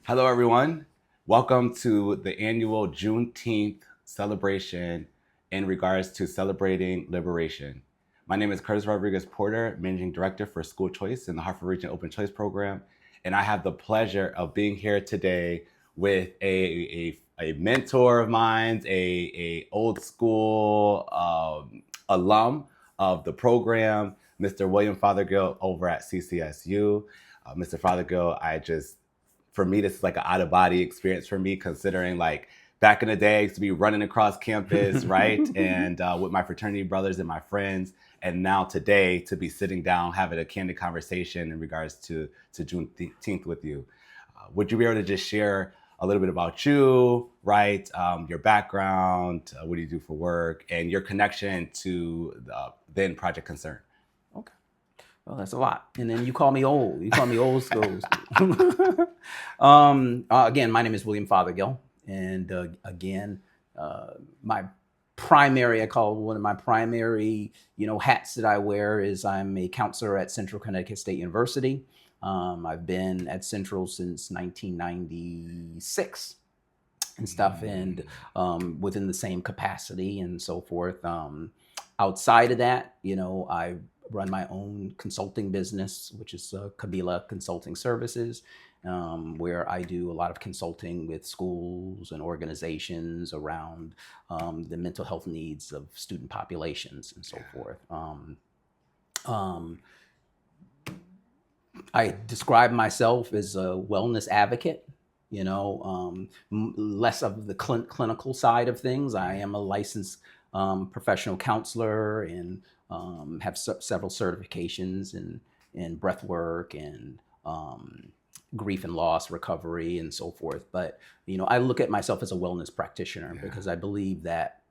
Hello, everyone. Welcome to the annual Juneteenth celebration in regards to celebrating liberation. My name is Curtis Rodriguez Porter, Managing Director for School Choice in the Hartford Region Open Choice Program. And I have the pleasure of being here today with a mentor of mine, a old school alum of the program, Mr. William Fothergill over at CCSU. Mr. Fothergill, for me, this is like an out of body experience for me, considering like back in the day, I used to be running across campus, right? And with my fraternity brothers and my friends. And now today to be sitting down, having a candid conversation in regards to Juneteenth with you. Would you be able to just share a little bit about you, right? Your background, what do you do for work, and your connection to then Project Concern? Okay. Well, that's a lot. And then you call me old. You call me old school. Again, my name is William Fothergill. And again, my primary, I call one of my primary, hats that I wear is I'm a counselor at Central Connecticut State University. I've been at Central since 1996 and stuff, and within the same capacity and so forth. Outside of that, I run my own consulting business, which is Kabila Consulting Services, where I do a lot of consulting with schools and organizations around the mental health needs of student populations and so forth. I describe myself as a wellness advocate, less of the clinical side of things. I am a licensed professional counselor and have several certifications in breath work and grief and loss recovery and so forth. But, I look at myself as a wellness practitioner because I believe that,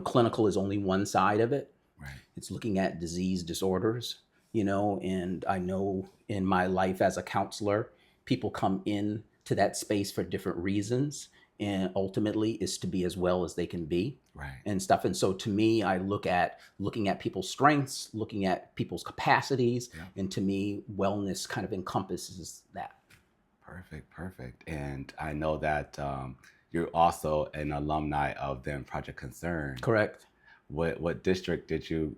clinical is only one side of it. Right. It's looking at disease disorders, and I know in my life as a counselor, people come in to that space for different reasons. And ultimately is to be as well as they can be, right, and stuff. And so to me, I looking at people's strengths, looking at people's capacities. Yeah. And to me, wellness kind of encompasses that. Perfect. And I know that you're also an alumni of then Project Concern. Correct. What district did you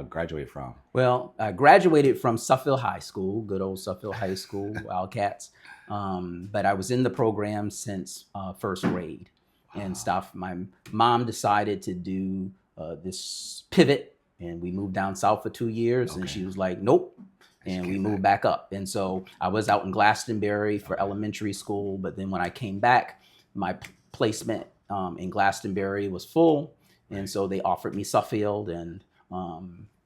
graduate from? Well, I graduated from Suffield High School, good old Suffield High School, Wildcats. But I was in the program since first grade and stuff. My mom decided to do this pivot, and we moved down south for 2 years. Okay. And she was like, nope. And we moved back up. And so I was out in Glastonbury for elementary school. But then when I came back, my placement in Glastonbury was full. And so they offered me Suffield, and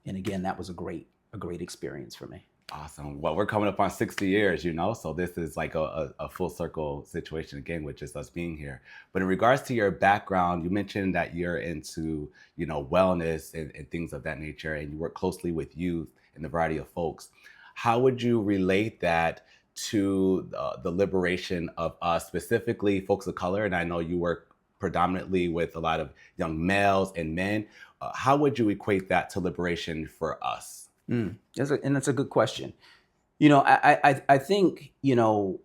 again, that was a great experience for me. Awesome. Well, we're coming up on 60 years, so this is like a full circle situation again with just us being here. But in regards to your background, you mentioned that you're into, wellness and things of that nature, and you work closely with youth and a variety of folks. How would you relate that to the liberation of us, specifically folks of color? And I know you work predominantly with a lot of young males and men. How would you equate that to liberation for us? That's a good question. I think, we've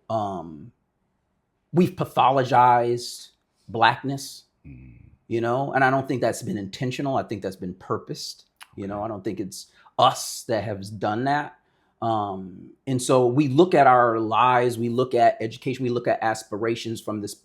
pathologized Blackness, and I don't think that's been intentional. I think that's been purposed. I don't think it's us that has done that. And so we look at our lives, we look at education, we look at aspirations from this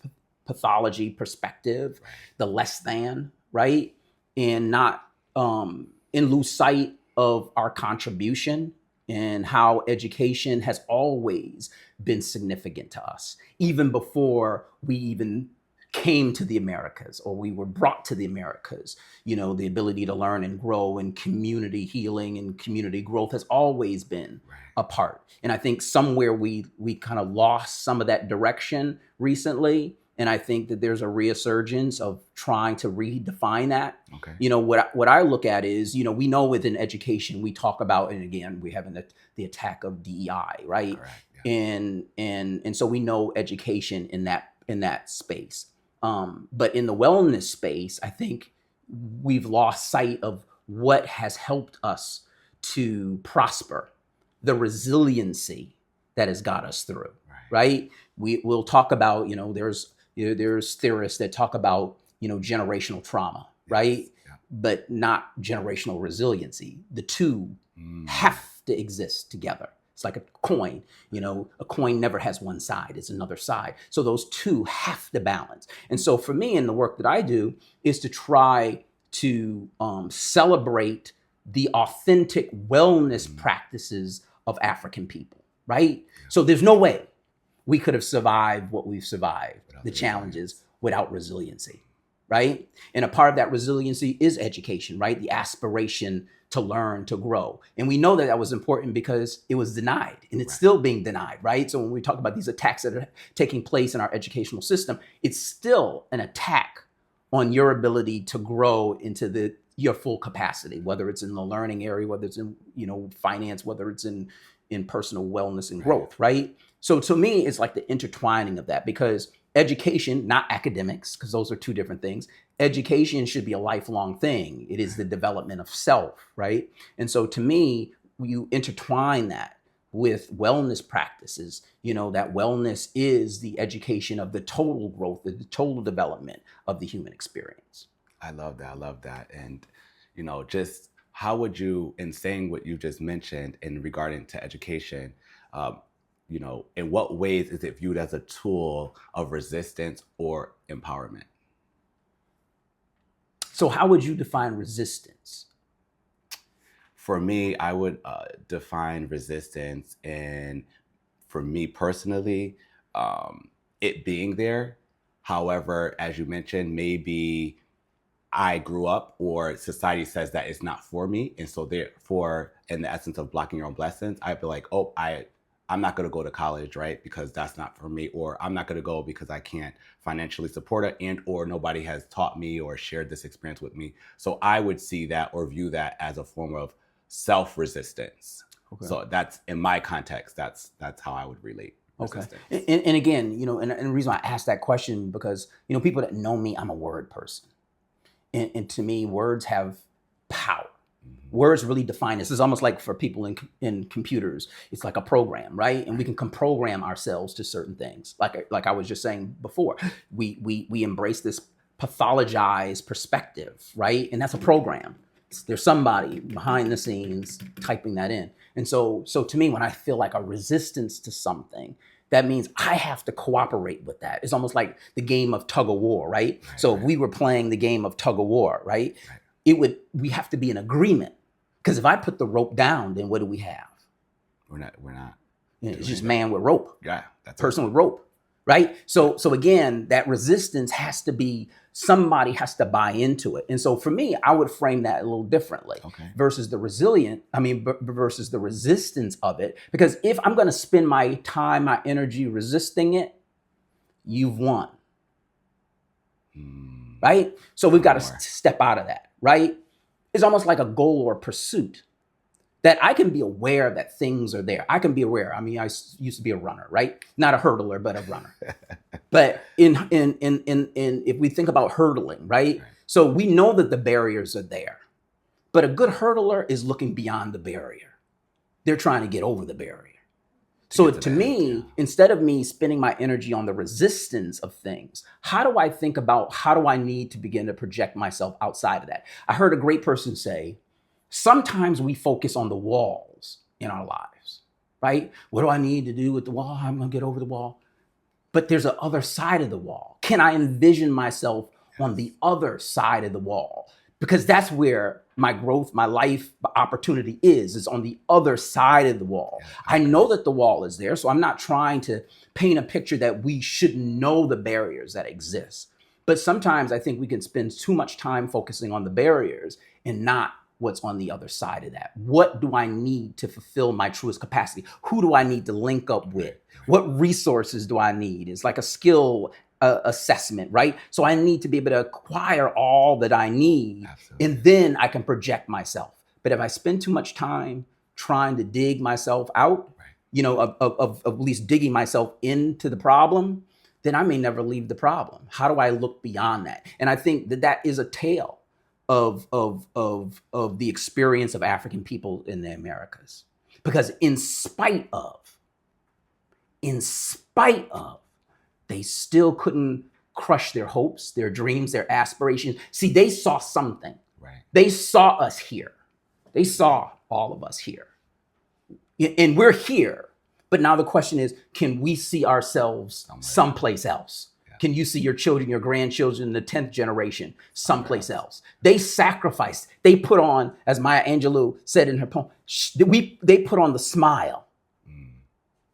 pathology perspective, the less than, right? And not and lose sight of our contribution and how education has always been significant to us, even before we even came to the Americas or we were brought to the Americas. The ability to learn and grow and community healing and community growth has always been a part. And I think somewhere we kind of lost some of that direction recently. And I think that there's a resurgence of trying to redefine that. Okay. What I look at is, we know within education, we talk about, and again, we have the attack of DEI, right? Correct, yeah. And so we know education in that space. But in the wellness space, I think we've lost sight of what has helped us to prosper, the resiliency that has got us through, right? We'll talk about, there's theorists that talk about, generational trauma, right? Yeah. But not generational resiliency. The two have to exist together. It's like a coin, a coin never has one side, it's another side. So those two have to balance. And so for me, in the work that I do, is to try to celebrate the authentic wellness practices of African people, right? So there's no way we could have survived what we've survived, the challenges, without resiliency, right? And a part of that resiliency is education, right? The aspiration to learn, to grow. And we know that that was important because it was denied, and it's still being denied, right? So when we talk about these attacks that are taking place in our educational system, it's still an attack on your ability to grow into your full capacity, whether it's in the learning area, whether it's in, finance, whether it's in personal wellness and growth, right? So to me, it's like the intertwining of that, because education, not academics, because those are two different things. Education should be a lifelong thing. It is the development of self, right? And so to me, you intertwine that with wellness practices, that wellness is the education of the total growth, the total development of the human experience. I love that. I love that. And, just how would you, in saying what you just mentioned in regarding to education, in what ways is it viewed as a tool of resistance or empowerment? So how would you define resistance? For me, I would define resistance, and for me personally, it being there. However, as you mentioned, maybe I grew up or society says that it's not for me. And so therefore, in the essence of blocking your own blessings, I'd be like, oh, I'm not going to go to college, right? Because that's not for me. Or I'm not going to go because I can't financially support it, and or nobody has taught me or shared this experience with me. So I would see that or view that as a form of self-resistance. Okay. So that's, in my context, that's how I would relate. Okay. And again, and the reason why I asked that question, because, people that know me, I'm a word person. And to me, words have power. Words really define this. It's almost like for people in computers, it's like a program, right? And we can program ourselves to certain things. Like I was just saying before, we embrace this pathologized perspective, right? And that's a program. There's somebody behind the scenes typing that in. And so to me, when I feel like a resistance to something, that means I have to cooperate with that. It's almost like the game of tug of war, right? So if we were playing the game of tug of war, right? We have to be in agreement. Because if I put the rope down, then what do we have? We're not. It's just man with rope. Yeah. That's person with rope, right? So again, that resistance has to be, somebody has to buy into it. And so for me, I would frame that a little differently versus the versus the resistance of it. Because if I'm going to spend my time, my energy resisting it, you've won. Right? So we've got to step out of that, right? It's almost like a goal or pursuit that I can be aware that things are there. I can be aware. I used to be a runner, right? Not a hurdler, but a runner. But in if we think about hurdling, right? So we know that the barriers are there, but a good hurdler is looking beyond the barrier. They're trying to get over the barrier. So to me, instead of me spending my energy on the resistance of things, how do I think about how do I need to begin to project myself outside of that? I heard a great person say, sometimes we focus on the walls in our lives, right? What do I need to do with the wall? I'm going to get over the wall. But there's an other side of the wall. Can I envision myself on the other side of the wall? Because that's where my growth, my life opportunity is on the other side of the wall. I know that the wall is there, so I'm not trying to paint a picture that we shouldn't know the barriers that exist. But sometimes I think we can spend too much time focusing on the barriers and not what's on the other side of that. What do I need to fulfill my truest capacity? Who do I need to link up with? What resources do I need? It's like a skill assessment, right? So I need to be able to acquire all that I need. Absolutely. And then I can project myself. But if I spend too much time trying to dig myself out, of at least digging myself into the problem, then I may never leave the problem. How do I look beyond that? And I think that is a tale of the experience of African people in the Americas. Because in spite of in spite of, they still couldn't crush their hopes, their dreams, their aspirations. See, they saw something. Right. They saw us here. They saw all of us here. And we're here. But now the question is, can we see ourselves someplace else? Yeah. Can you see your children, your grandchildren, the 10th generation, someplace else? They sacrificed. They put on, as Maya Angelou said in her poem, they put on the smile.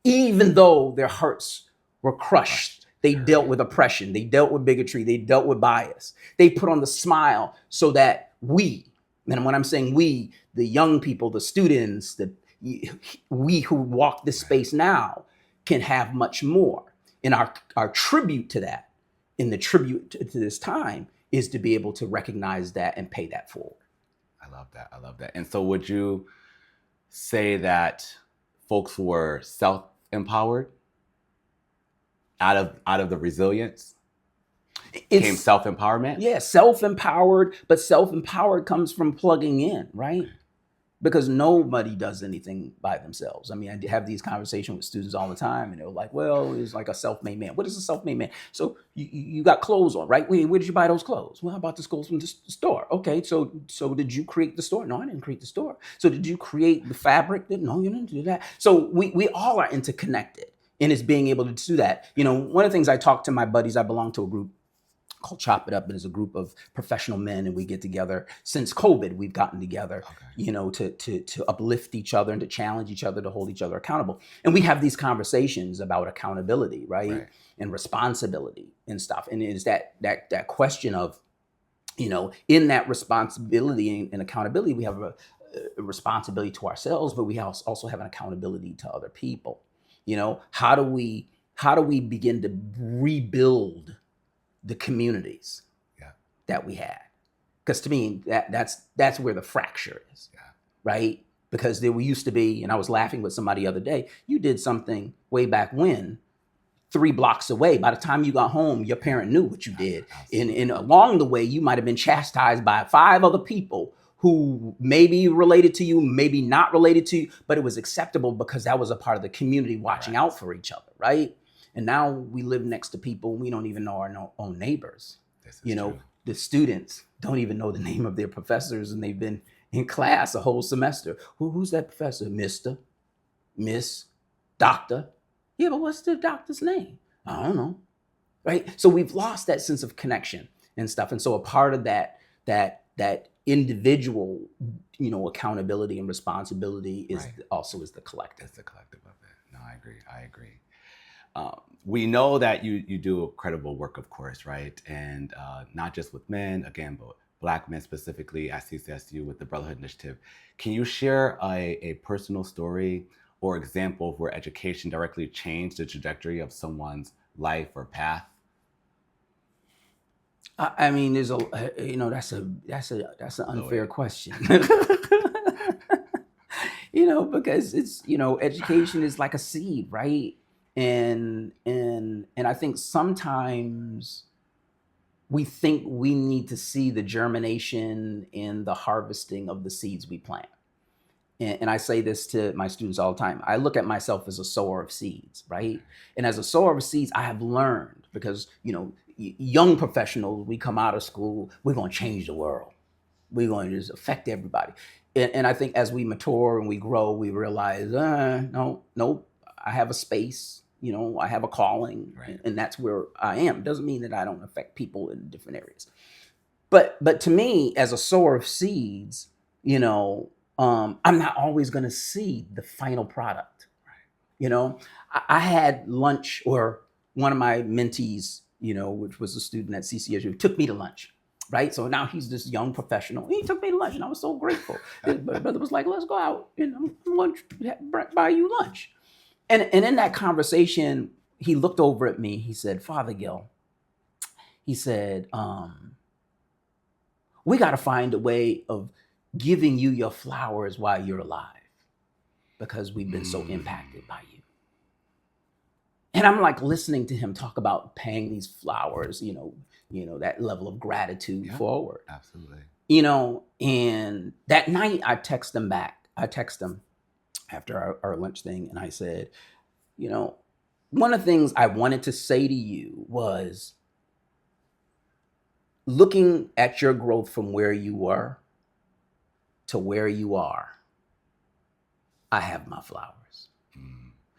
Even though their hearts were crushed. They dealt with oppression. They dealt with bigotry. They dealt with bias. They put on the smile so that we, and when I'm saying we, the young people, the students, we who walk this space now can have much more. And our tribute to that, in the tribute to this time, is to be able to recognize that and pay that forward. I love that. I love that. And so would you say that folks were self-empowered out of the resilience? Came self-empowerment? Yeah, self-empowered, but self-empowered comes from plugging in, right? Because nobody does anything by themselves. I mean, I have these conversations with students all the time, and they're like, well, it's like a self-made man. What is a self-made man? So you got clothes on, right? Where did you buy those clothes? Well, I bought those clothes from the store. Okay, so did you create the store? No, I didn't create the store. So did you create the fabric? No, you didn't do that. So we all are interconnected, and it's being able to do that. You know, one of the things I talk to my buddies, I belong to a group called Chop It Up, and it's a group of professional men, and we get together. Since COVID, we've gotten together, you know, to uplift each other and to challenge each other, to hold each other accountable. And we have these conversations about accountability, right? And responsibility and stuff. And it's that question of, you know, in that responsibility and accountability, we have a responsibility to ourselves, but we also have an accountability to other people. You know, how do we begin to rebuild the communities that we had? Because to me, that's where the fracture is, right? Because there used to be, and I was laughing with somebody the other day, you did something way back when, 3 blocks away. By the time you got home, your parent knew what you did. And along the way, you might have been chastised by 5 other people who maybe related to you, maybe not related to you, but it was acceptable because that was a part of the community watching out for each other, right? And now we live next to people, we don't even know our own neighbors. You know, true. The students don't even know the name of their professors, and they've been in class a whole semester. Who's that professor? Mr., Miss, Doctor. Yeah, but what's the doctor's name? I don't know, right? So we've lost that sense of connection and stuff. And so a part of that individual, you know, accountability and responsibility is also the collective. It's the collective of it. No, I agree. We know that you do incredible work, of course, right? And not just with men, again, but Black men specifically at CCSU with the Brotherhood Initiative. Can you share a personal story or example of where education directly changed the trajectory of someone's life or path? I mean, there's that's an unfair question. You know, because it's, you know, education is like a seed, right? And I think sometimes we think we need to see the germination and the harvesting of the seeds we plant. And I say this to my students all the time. I look at myself as a sower of seeds, right? And as a sower of seeds, I have learned, because, you know, young professionals, we come out of school, we're going to change the world. We're going to just affect everybody. And I think as we mature and we grow, we realize, no, I have a space, you know, I have a calling, and that's where I am. Doesn't mean that I don't affect people in different areas. But to me, as a sower of seeds, you know, I'm not always going to see the final product. You know, I had lunch, or one of my mentees, you know, which was a student at CCSU, took me to lunch. Right. So now he's this young professional. He took me to lunch, and I was so grateful. My brother was like, let's go out, you know, lunch, buy you lunch. And in that conversation, he looked over at me. He said, Fothergill, he said, we got to find a way of giving you your flowers while you're alive, because we've been so impacted by you. And I'm like listening to him talk about paying these flowers, you know, that level of gratitude forward. Absolutely. You know, and that night I text him back. I text him after our lunch thing, and I said, you know, one of the things I wanted to say to you was looking at your growth from where you were to where you are. I have my flowers.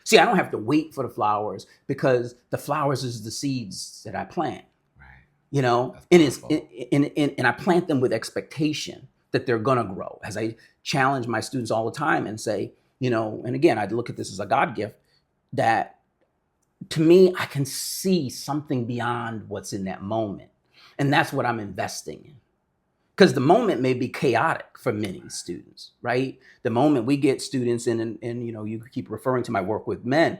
See, I don't have to wait for the flowers because the flowers is the seeds that I plant. Right. You know, That's and I plant them with expectation that they're gonna grow. As I challenge my students all the time and say, you know, and again, I look at this as a God gift that to me, I can see something beyond what's in that moment. And that's what I'm investing in. Because the moment may be chaotic for many students, right? The moment we get students in, and you know, you keep referring to my work with men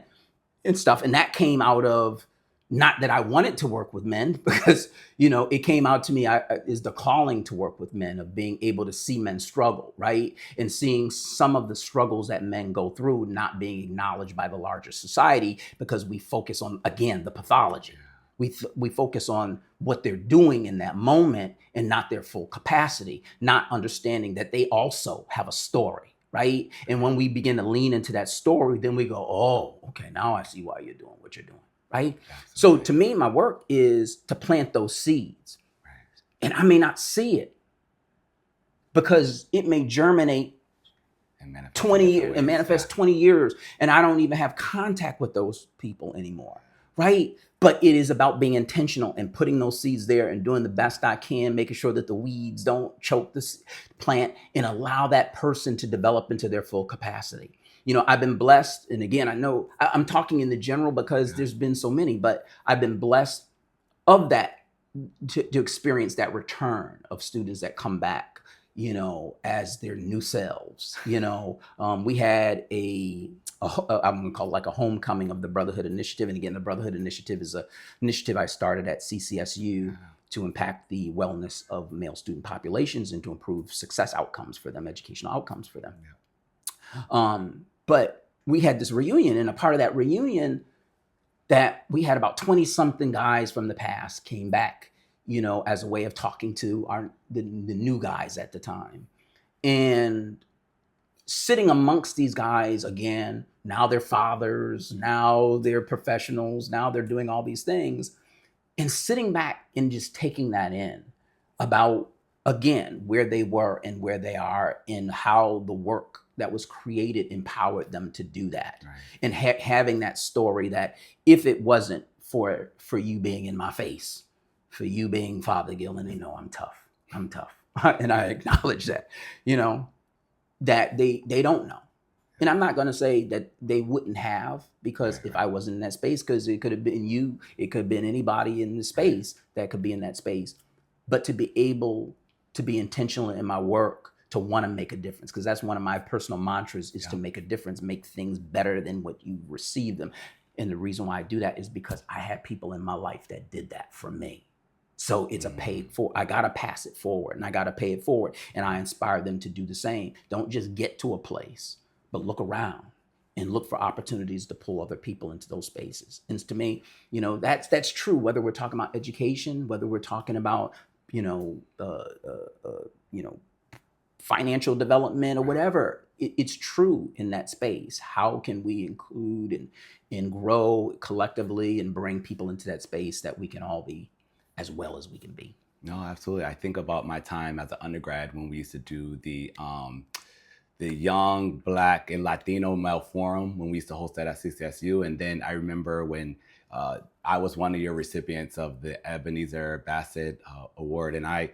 and stuff, and that came out of not that I wanted to work with men, because you know it came out to me is the calling to work with men, of being able to see men struggle, right, and seeing some of the struggles that men go through not being acknowledged by the larger society because we focus on, again, the pathology. We focus on what they're doing in that moment and not their full capacity, not understanding that they also have a story, right? And when we begin to lean into that story, then we go, oh, okay, now I see why you're doing what you're doing, right? Absolutely. So to me, my work is to plant those seeds. Right. And I may not see it because it may germinate and 20 years and manifest 20 years, and I don't even have contact with those people anymore, right? But it is about being intentional and putting those seeds there and doing the best I can, making sure that the weeds don't choke the plant and allow that person to develop into their full capacity. You know, I've been blessed. And again, I know I'm talking in the general because there's been so many, but I've been blessed of that to experience that return of students that come back, you know, as their new selves. You know, we had I'm going to call it like a homecoming of the Brotherhood Initiative. And again, the Brotherhood Initiative is an initiative I started at CCSU to impact the wellness of male student populations and to improve success outcomes for them, educational outcomes for them. Yeah. But we had this reunion, and a part of that reunion that we had about 20 something guys from the past came back, you know, as a way of talking to the new guys at the time. And sitting amongst these guys again, now they're fathers, now they're professionals, now they're doing all these things, and sitting back and just taking that in about, again, where they were and where they are and how the work that was created empowered them to do that. Right. And having that story that if it wasn't for you being in my face, for you being Fothergill, and they know I'm tough, and I acknowledge that, you know, that they don't know. And I'm not going to say that they wouldn't have, because if I wasn't in that space, because it could have been you, it could have been anybody in the space that could be in that space. But to be able to be intentional in my work, to want to make a difference, because that's one of my personal mantras, is to make a difference, make things better than what you receive them. And the reason why I do that is because I had people in my life that did that for me. So it's a paid for. I got to pass it forward, and I got to pay it forward. And I inspire them to do the same. Don't just get to a place, but look around and look for opportunities to pull other people into those spaces. And to me, you know, that's true, whether we're talking about education, whether we're talking about, you know, financial development or whatever. It's true in that space. How can we include and grow collectively and bring people into that space that we can all be as well as we can be? No, absolutely. I think about my time as an undergrad when we used to do the Young Black and Latino Male Forum, when we used to host that at CCSU. And then I remember when I was one of your recipients of the Ebenezer Bassett Award, and I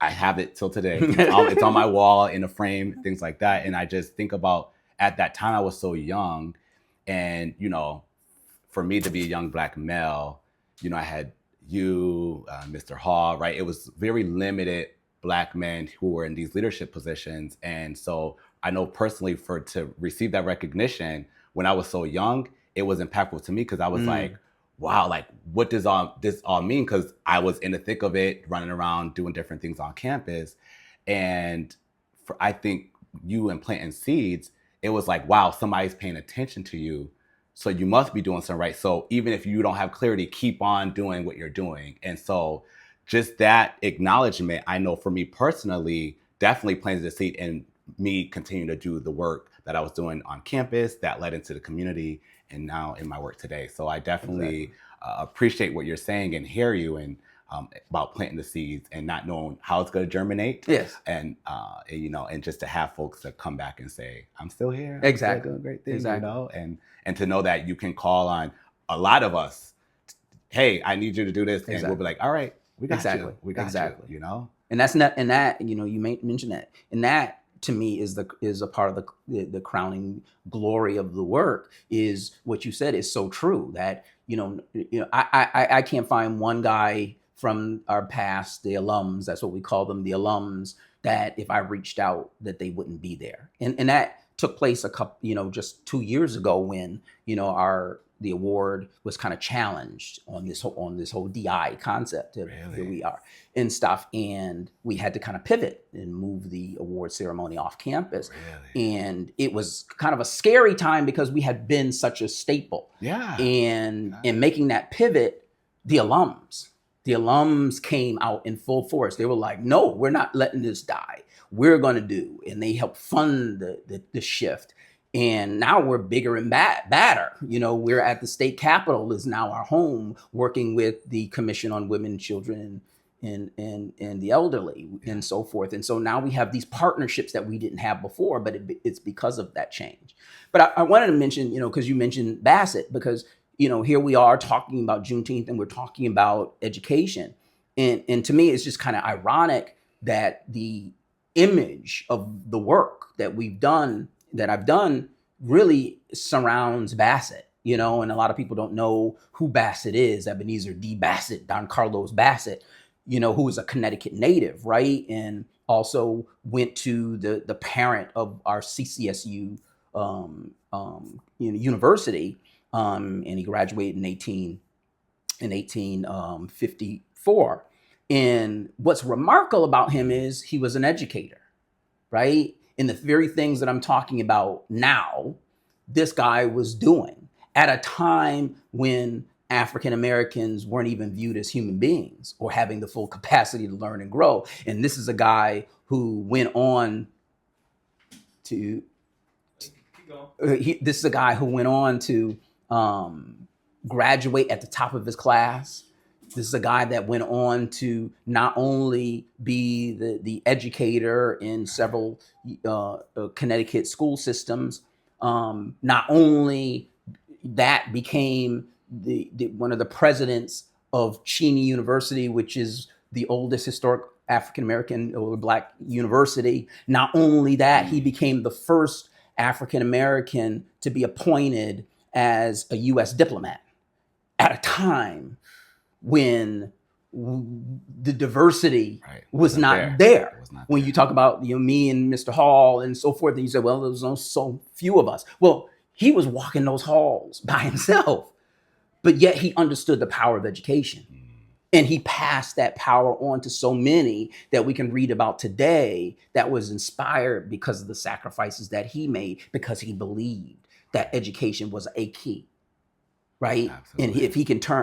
have it till today. It's on my wall in a frame, things like that. And I just think about, at that time I was so young, and you know, for me to be a young Black male, you know, I had you, Mr. Hall, right? It was very limited Black men who were in these leadership positions. And so I know personally, to receive that recognition when I was so young, it was impactful to me, because I was like, wow, like what does this all mean? Because I was in the thick of it, running around doing different things on campus. And I think you and planting seeds, it was like, wow, somebody's paying attention to you. So you must be doing something right. So even if you don't have clarity, keep on doing what you're doing. And so just that acknowledgement, I know for me personally, definitely planted the seed in me continue to do the work that I was doing on campus that led into the community and now in my work today. So I definitely appreciate what you're saying and hear you, and about planting the seeds and not knowing how it's going to germinate. Yes. And and just to have folks to come back and say, I'm still here. Exactly. I'm still doing great things, Exactly. and to know that you can call on a lot of us. Hey, I need you to do this. And we'll be like, all right, we got you. We got you, And that's not, and that, you may mention that. And that to me is a part of the crowning glory of the work, is what you said is so true, that, I can't find one guy from our past, the alums, that's what we call them, the alums, that if I reached out, that they wouldn't be there. And that took place just 2 years ago, when, the award was kind of challenged on this whole DI concept of here we are and stuff. And we had to kind of pivot and move the award ceremony off campus. And it was kind of a scary time because we had been such a staple. And making that pivot, the alums came out in full force. They were like, no, we're not letting this die. We're going to do. And they helped fund the shift. And now we're bigger and badder. We're at the state capitol is now our home, working with the Commission on Women, Children, and the Elderly, and so forth. And so now we have these partnerships that we didn't have before, but it's because of that change. But I wanted to mention, because you mentioned Bassett, because, here we are talking about Juneteenth and we're talking about education. And to me, it's just kind of ironic that the image of the work that I've done really surrounds Bassett, and a lot of people don't know who Bassett is. Ebenezer D. Bassett, Don Carlos Bassett, who is a Connecticut native, right? And also went to the parent of our CCSU university, and he graduated in 1854. And what's remarkable about him is he was an educator, right? And the very things that I'm talking about now, this guy was doing at a time when African Americans weren't even viewed as human beings or having the full capacity to learn and grow. And this is a guy who went on to graduate at the top of his class. This is a guy that went on to not only be the educator in several Connecticut school systems, not only that, became one of the presidents of Cheney University, which is the oldest historic African American or Black university. Not only that, he became the first African American to be appointed as a U.S. diplomat at a time when the diversity was not there. When you talk about me and Mr. Hall and so forth, and you say, well, there was so few of us. Well, he was walking those halls by himself, but yet he understood the power of education. And he passed that power on to so many that we can read about today, that was inspired because of the sacrifices that he made, because he believed that education was a key. Right. Absolutely. And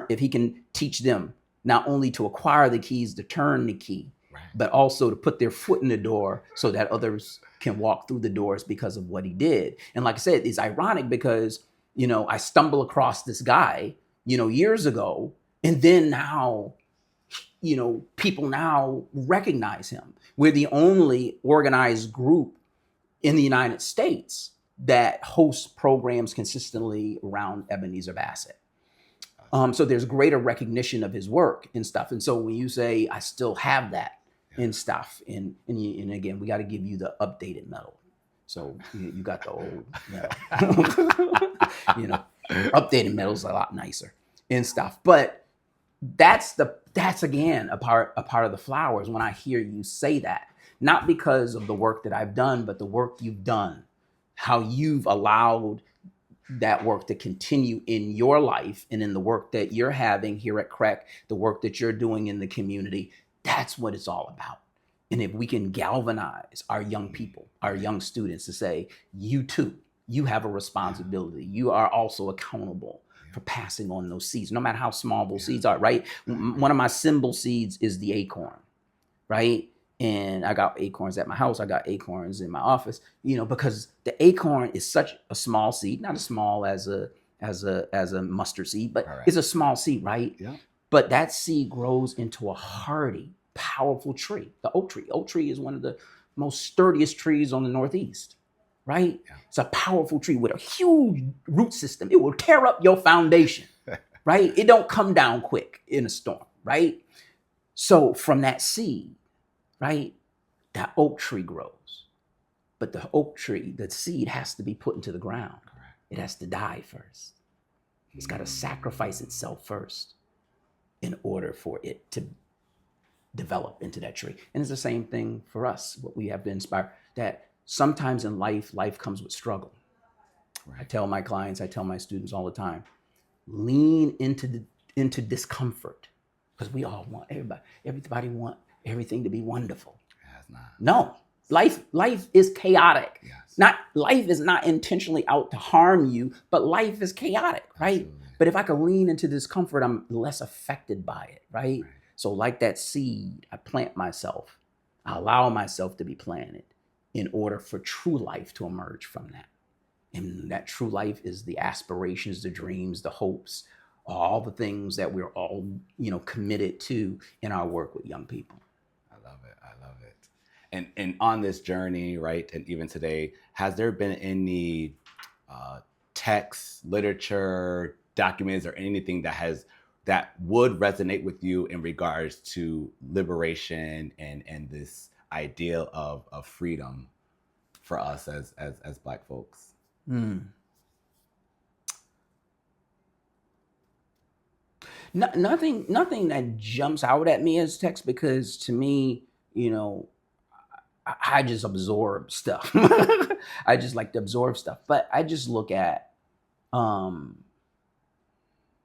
if he can teach them not only to acquire the keys, to turn the key, but also to put their foot in the door so that others can walk through the doors because of what he did. And like I said, it's ironic because, I stumble across this guy, years ago, and then now, people now recognize him. We're the only organized group in the United States that hosts programs consistently around Ebenezer Bassett. So there's greater recognition of his work and stuff. And so when you say, I still have that and stuff, and again, we got to give you the updated medal. So you got the old medal. Updated medal's a lot nicer and stuff. But that's again a part of the flowers when I hear you say that, not because of the work that I've done, but the work you've done, how you've allowed that work to continue in your life and in the work that you're having here at CREC, the work that you're doing in the community. That's what it's all about. And if we can galvanize our young people, our young students, to say, you too, you have a responsibility. You are also accountable for passing on those seeds, no matter how small those seeds are, right? One of my symbol seeds is the acorn, right? And I got acorns at my house. I got acorns in my office, because the acorn is such a small seed, not as small as a mustard seed, but Correct. it's a small seed, right? Yeah. But that seed grows into a hardy, powerful tree. The oak tree. Oak tree is one of the most sturdiest trees on the Northeast, right? Yeah. It's a powerful tree with a huge root system. It will tear up your foundation, right? It don't come down quick in a storm, right? So from that seed, right, that oak tree grows. But the oak tree, the seed has to be put into the ground. Correct. It has to die first. It's got to sacrifice itself first in order for it to develop into that tree. And it's the same thing for us, what we have been inspired, that sometimes in life comes with struggle. Right. I tell my clients, I tell my students all the time, lean into discomfort, because we all want, everybody want everything to be wonderful. Yeah, it's not. No, life is chaotic. Yes. Life is not intentionally out to harm you, but life is chaotic, right? Absolutely. But if I can lean into discomfort, I'm less affected by it, right? So like that seed, I plant myself. I allow myself to be planted in order for true life to emerge from that. And that true life is the aspirations, the dreams, the hopes, all the things that we're all, committed to in our work with young people. I love it. And on this journey, right, and even today, has there been any texts, literature, documents, or anything that would resonate with you in regards to liberation and this ideal of freedom for us as Black folks? Nothing that jumps out at me as text, because to me, I just absorb stuff. I just like to absorb stuff. But I just look at, in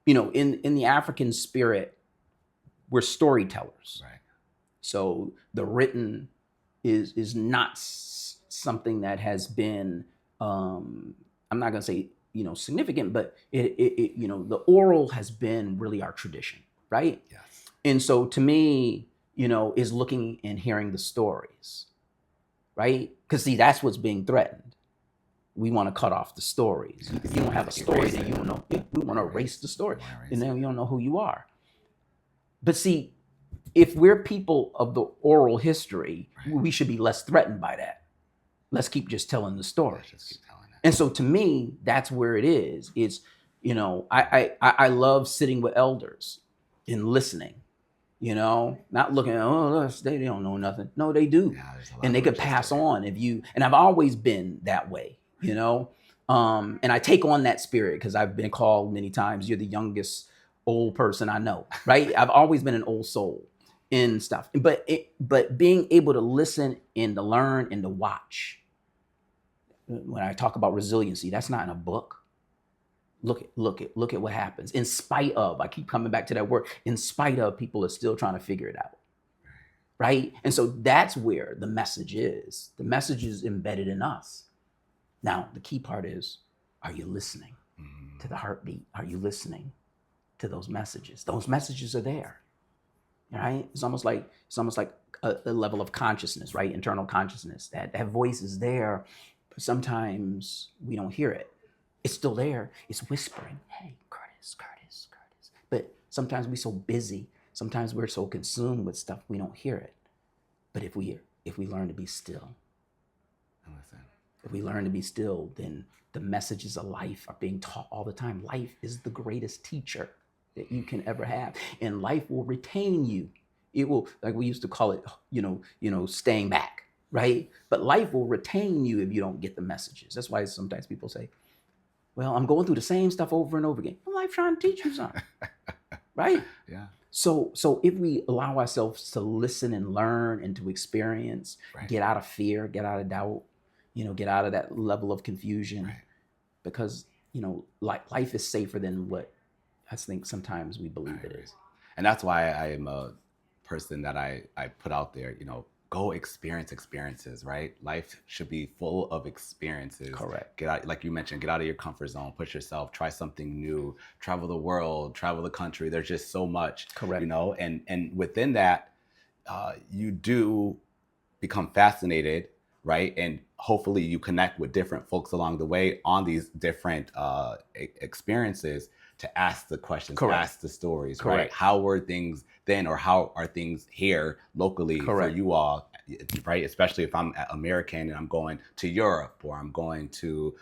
the African spirit, we're storytellers. Right. So the written is not something that has been, I'm not going to say, significant, but it the oral has been really our tradition, right? Yes. And so to me, is looking and hearing the stories, right? Because see, that's what's being threatened. We want to cut off the stories. If you don't have a story, then you don't know. We want to erase the story, and then you don't know who you are. But see, if we're people of the oral history, we should be less threatened by that. Let's keep just telling the stories. And so to me, that's where it is. It's, I love sitting with elders and listening, not looking at, they don't know nothing. No, they do. Yeah, and they could pass on and I've always been that way, and I take on that spirit because I've been called many times, you're the youngest old person I know, right? I've always been an old soul in stuff, but being able to listen and to learn and to watch. When I talk about resiliency, that's not in a book. Look at what happens. In spite of, I keep coming back to that word, in spite of, people are still trying to figure it out. Right? And so that's where the message is. The message is embedded in us. Now, the key part is, are you listening to the heartbeat? Are you listening to those messages? Those messages are there. Right? It's almost like a level of consciousness, right? Internal consciousness. That voice is there. But sometimes we don't hear it. It's still there. It's whispering, hey, Curtis. But sometimes we're so busy. Sometimes we're so consumed with stuff, we don't hear it. But if we learn to be still, if we learn to be still, then the messages of life are being taught all the time. Life is the greatest teacher that you can ever have. And life will retain you. It will, like we used to call it, staying back. Right? But life will retain you if you don't get the messages. That's why sometimes people say, well, I'm going through the same stuff over and over again. Well, life trying to teach you something. Right? Yeah. So if we allow ourselves to listen and learn and to experience, get out of fear, get out of doubt, get out of that level of confusion, because, life is safer than what I think sometimes we believe it is. And that's why I am a person that I put out there, go experience experiences, right? Life should be full of experiences. Correct. Get out, like you mentioned, get out of your comfort zone, push yourself, try something new, travel the world, travel the country. There's just so much. Correct. And within that, you do become fascinated, right? And hopefully you connect with different folks along the way on these different experiences to ask the questions, Correct. ask the stories, Correct. right? How were things then, or how are things here locally Correct. for you all, right? Especially if I'm American and I'm going to Europe or I'm going to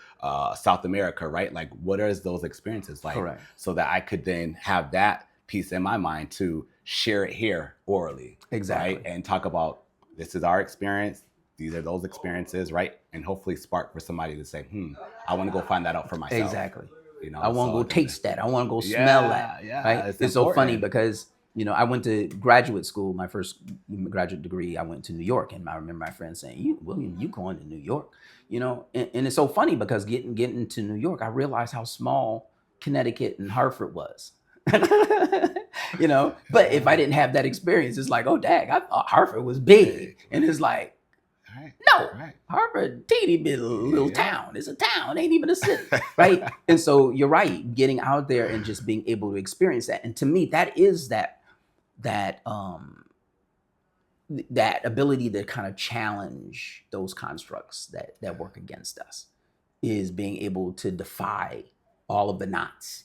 South America, right? Like, what are those experiences like? Correct. So that I could then have that piece in my mind to share it here orally. Exactly. Right? And talk about, this is our experience, these are those experiences, right? And hopefully spark for somebody to say, I want to go find that out for myself. Exactly. You know, I want to so go taste that. I want to go smell that. Yeah, right? It's so funny because, you know, I went to graduate school, my first graduate degree, I went to New York. And I remember my friend saying, William, you going to New York? You know, and it's so funny because getting to New York, I realized how small Connecticut and Hartford was. You know, but if I didn't have that experience, it's like, oh, dang, I thought Hartford was big. And it's like, no, Hartford, teeny bit little town. It's a town, ain't even a city, right? And so you're right, getting out there and just being able to experience that. And to me, that is that ability to kind of challenge those constructs that work against us, is being able to defy all of the knots,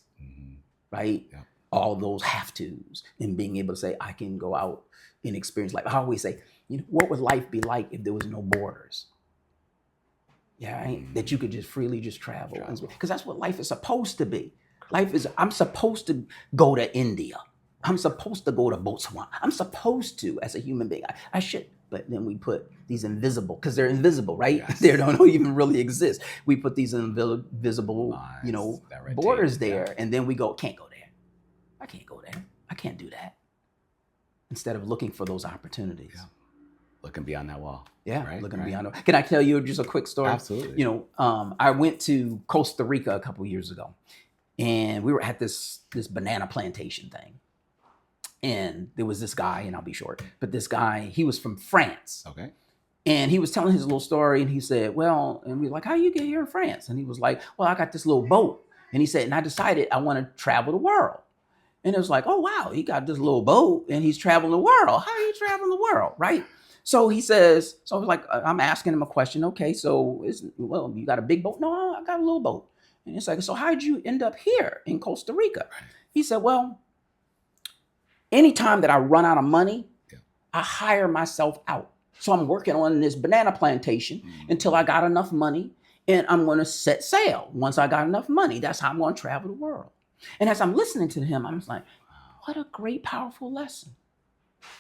right? Yeah. All of those have tos, and being able to say, I can go out and experience. Like I always say, you know, what would life be like if there was no borders? Yeah, right? That you could just freely just travel. Because that's what life is supposed to be. Life is, I'm supposed to go to India. I'm supposed to go to Botswana. I'm supposed to, as a human being. I should. But then we put these invisible, because they're invisible, right? Yes. They don't even really exist. We put these invisible, you know, borders there, and then we go, can't go there. I can't go there. I can't do that. Instead of looking for those opportunities. Yeah. Looking beyond that wall. Yeah, right? Looking beyond. Can I tell you just a quick story? Absolutely. You know, I went to Costa Rica a couple years ago, and we were at this banana plantation thing. And there was this guy, and I'll be short, but this guy, he was from France. Okay. And he was telling his little story, and he said, well, and we were like, how you get here in France? And he was like, well, I got this little boat. And he said, and I decided I want to travel the world. And it was like, oh, wow, he got this little boat, and he's traveling the world. How are you traveling the world, right? So he says, so I was like, I'm asking him a question. Okay, so, well, you got a big boat? No, I got a little boat. And it's like, so how'd you end up here in Costa Rica? He said, well, anytime that I run out of money, I hire myself out. So I'm working on this banana plantation until I got enough money, and I'm going to set sail. Once I got enough money, that's how I'm going to travel the world. And as I'm listening to him, I'm just like, what a great, powerful lesson.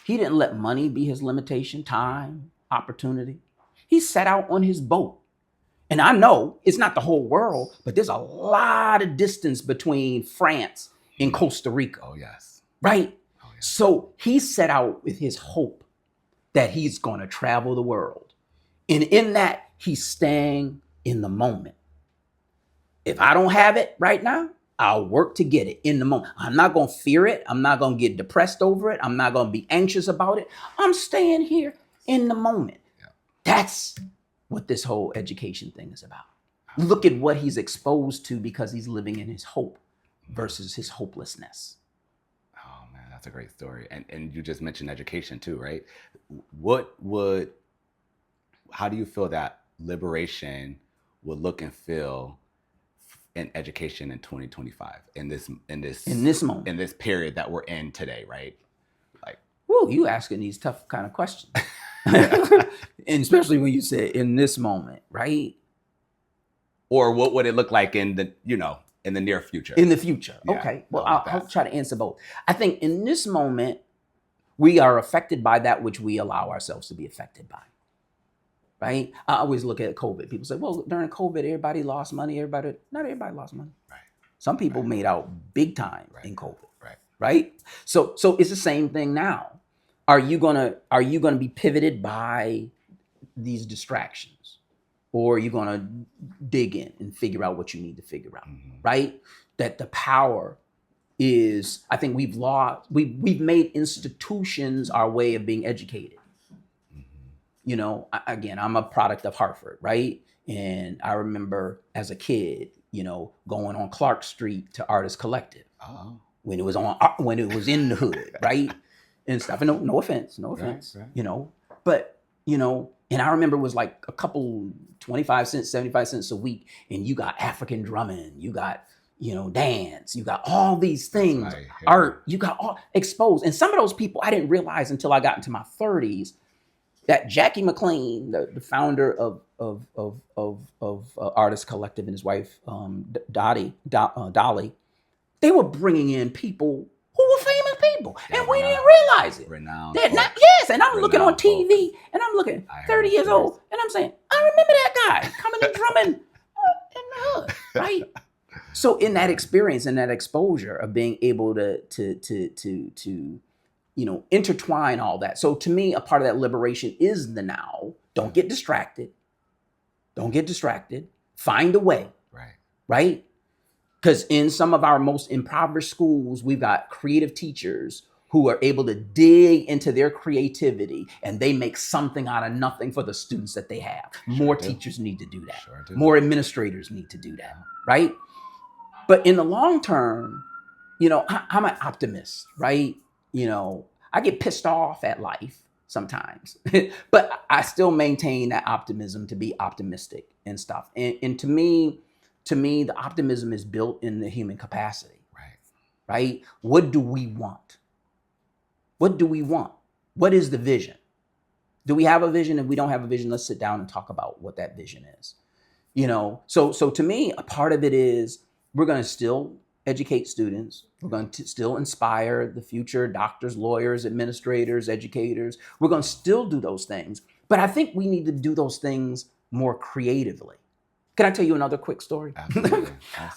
He didn't let money be his limitation, time, opportunity. He set out on his boat. And I know it's not the whole world, but there's a lot of distance between France and Costa Rica. Oh, yes. Right? Oh, yes. So he set out with his hope that he's going to travel the world. And in that, he's staying in the moment. If I don't have it right now, I'll work to get it in the moment. I'm not going to fear it. I'm not going to get depressed over it. I'm not going to be anxious about it. I'm staying here in the moment. Yeah. That's what this whole education thing is about. Look at what he's exposed to because he's living in his hope versus his hopelessness. Oh, man, that's a great story. And you just mentioned education too, right? How do you feel that liberation would look and feel in education in 2025 in this moment, in this period that we're in today, right? Like, whoa, you asking these tough kind of questions. And especially when you say in this moment, right? Or what would it look like in the near future? In the future. Yeah, okay. Well, I'll try to answer both. I think in this moment, we are affected by that which we allow ourselves to be affected by. Right? I always look at COVID. People say, well, during COVID, everybody lost money. Not everybody lost money. Right. Some people made out big time in COVID. Right? So it's the same thing now. Are you gonna be pivoted by these distractions? Or are you gonna dig in and figure out what you need to figure out? Mm-hmm. Right? That the power is, I think we've made institutions our way of being educated. You know, again, I'm a product of Hartford, right? And I remember as a kid, you know, going on Clark Street to Artist Collective when it was in the hood, right? And stuff. And no offense, right. You know, but you know, and I remember it was like a couple 25 cents, 75 cents a week. And you got African drumming, you got, you know, dance, you got all these things, art, you got all exposed. And some of those people I didn't realize until I got into my 30s that Jackie McLean, the founder of Artist Collective, and his wife Dolly, they were bringing in people who were famous people, and we didn't realize it. Renowned. Yes, and I'm looking on TV, and I'm looking 30 years old, and I'm saying, I remember that guy coming and drumming in the hood, right? So in that experience and that exposure of being able to you know, intertwine all that. So to me, a part of that liberation is the now. Don't get distracted. Don't get distracted. Find a way. Right? Because in some of our most impoverished schools, we've got creative teachers who are able to dig into their creativity and they make something out of nothing for the students that they have. More teachers need to do that. More administrators need to do that. Right? But in the long term, you know, I'm an optimist, right? You know, I get pissed off at life sometimes, but I still maintain that optimism to be optimistic and stuff. And to me, the optimism is built in the human capacity, right? What do we want? What do we want? What is the vision? Do we have a vision? If we don't have a vision, let's sit down and talk about what that vision is. You know, so to me, a part of it is we're going to still educate students. We're going to still inspire the future doctors, lawyers, administrators, educators. We're going to still do those things. But I think we need to do those things more creatively. Can I tell you another quick story? Absolutely.